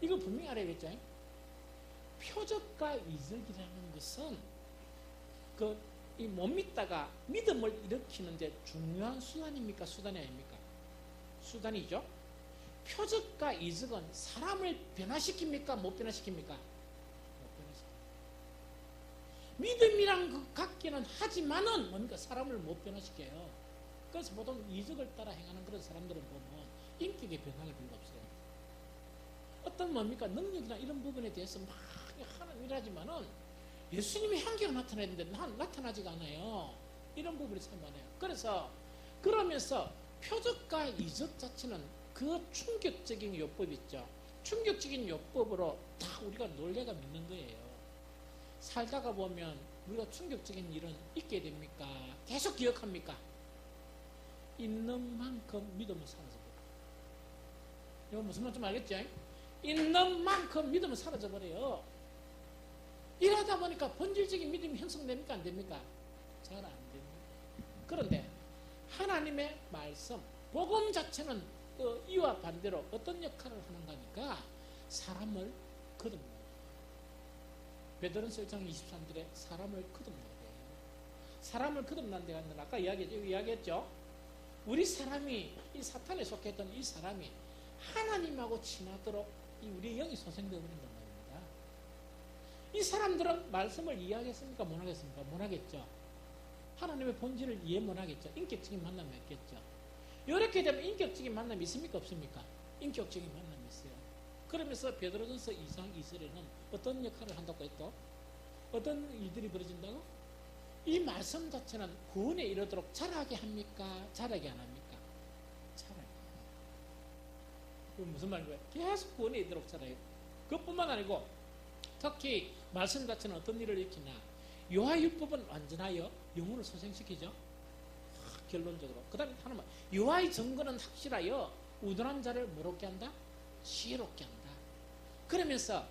이거 분명히 알아야겠죠? 표적과 이적이라는 것은 이 못 믿다가 믿음을 일으키는데 중요한 수단입니까? 수단이 아닙니까? 수단이죠. 표적과 이적은 사람을 변화시킵니까? 못 변화시킵니까? 못 변화시킵니다. 믿음이란 것 같기는 하지만은 뭡니까? 사람을 못 변화시켜요. 그래서 보통 이적을 따라 행하는 그런 사람들은 보면 인격의 변화가 별로 없어요. 어떤 뭡니까? 능력이나 이런 부분에 대해서 막 하는 일하지만은 예수님의 향기가 나타나는데 나타나지가 않아요. 이런 부분이 참 많아요. 그러면서 표적과 이적 자체는 그 충격적인 요법 있죠. 충격적인 요법으로 다 우리가 놀래가 믿는 거예요. 살다가 보면 우리가 충격적인 일은 있게 됩니까? 계속 기억합니까? 있는 만큼 믿음은 사라져버려요. 이거 무슨 말인지 알겠죠? 있는 만큼 믿음은 사라져버려요. 일하다 보니까 본질적인 믿음이 형성됩니까? 안 됩니까? 잘 안 됩니다. 그런데 하나님의 말씀, 복음 자체는 이와 반대로 어떤 역할을 하는가 하니까 사람을 거듭나요. 베드로전서 1장 23절에 사람을 거듭나야 돼요. 사람을 거듭난 데가 있는데 아까 이야기했죠? 우리 사람이 이 사탄에 속했던 이 사람이 하나님하고 친하도록 우리 영이 소생되어 버린단 말입니다. 이 사람들은 말씀을 이해하겠습니까? 못 하겠습니까? 못 하겠죠. 하나님의 본질을 이해 못 하겠죠. 인격적인 만남이 있겠죠. 이렇게 되면 인격적인 만남이 있습니까? 없습니까? 인격적인 만남이 있어요. 그러면서 베드로전서 2장 2절에는 어떤 역할을 한다고 했죠? 어떤 일들이 벌어진다고? 이 말씀 자체는 구원에 이르도록 자라게 합니까? 자라게 안 합니까? 자라게. 그건 무슨 말인가요? 계속 구원에 이르도록 자라요. 그것뿐만 아니고 특히 말씀 자체는 어떤 일을 일으키나? 요하율법은 완전하여 영혼을 소생시키죠. 결론적으로. 그 다음에 하나만 요하의 증거는 확실하여 우둔한 자를 뭐롭게 한다? 지혜롭게 한다. 그러면서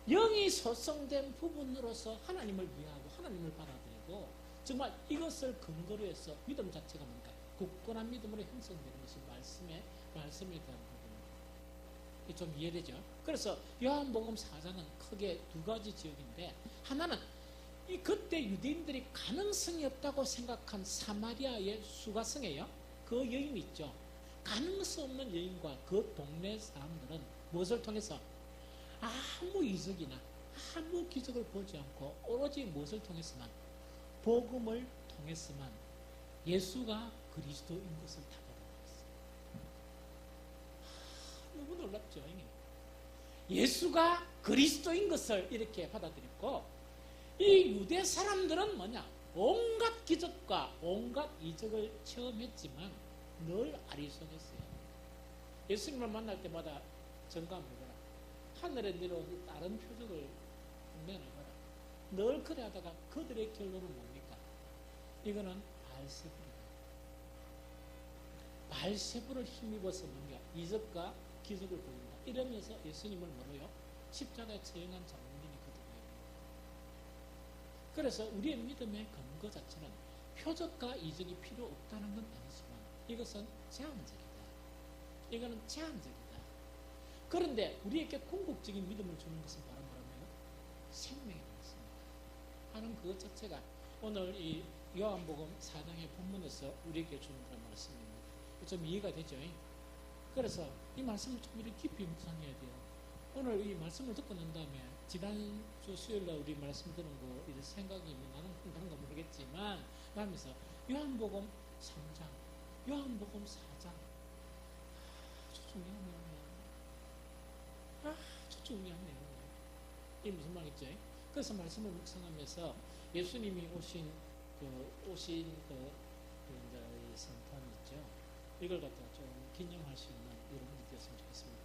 영이 소성된 부분으로서 하나님을 위하고 하나님을 받아들이고 정말 이것을 근거로 해서 믿음 자체가 뭔가 굳건한 믿음으로 형성되는 것이 말씀에 대한 부분입니다. 좀 이해되죠? 그래서 요한복음 4장은 크게 두 가지 지역인데 하나는 그때 유대인들이 가능성이 없다고 생각한 사마리아의 수가성이에요. 그 여인이 있죠. 가능성 없는 여인과 그 동네 사람들은 무엇을 통해서 아무 이적이나 아무 기적을 보지 않고 오로지 무엇을 통해서만 복음을 통해서만 예수가 그리스도인 것을 다 받아들였어요. 너무 놀랍죠. 예수가 그리스도인 것을 이렇게 받아들였고 이 유대 사람들은 뭐냐? 온갖 기적과 온갖 이적을 체험했지만 늘 아리송했어요. 예수님을 만날 때마다 점검해봐라. 하늘에 내려온 다른 표적을 내놔봐라. 늘 그래 하다가 그들의 결론은 뭡니까? 이거는 발세불이다. 발세불을 힘입어서 뭔가 이적과 기적을 보인다. 이러면서 예수님을 뭐로요? 십자가에 처형한 장면이거든요. 그래서 우리의 믿음의 근거 자체는 표적과 이적이 필요 없다는 건 아니지만 이것은 제한적이다. 이거는 제한적이다. 그런데 우리에게 궁극적인 믿음을 주는 것은 바로 뭐라고요? 생명의 말씀입니다. 하는 그것 자체가 오늘 이 요한복음 4장의 본문에서 우리에게 주는 그런 말씀입니다. 좀 이해가 되죠? 그래서 이 말씀을 좀 이렇게 깊이 묵상해야 돼요. 오늘 이 말씀을 듣고 난 다음에 지난주 수요일날 우리 말씀 들은 거 이제 생각이 나는 그런 거 모르겠지만 하면서 요한복음 3장, 요한복음 4장 아주 중요한 내용이야. 아주 중요한 내용이야. 이게 무슨 말이죠? 그래서 말씀을 묵상하면서 예수님이 오신 그 이제 이 성탄 있죠. 이걸 갖다가 좀 기념할 수 있는 여러분들 되었으면 좋겠습니다.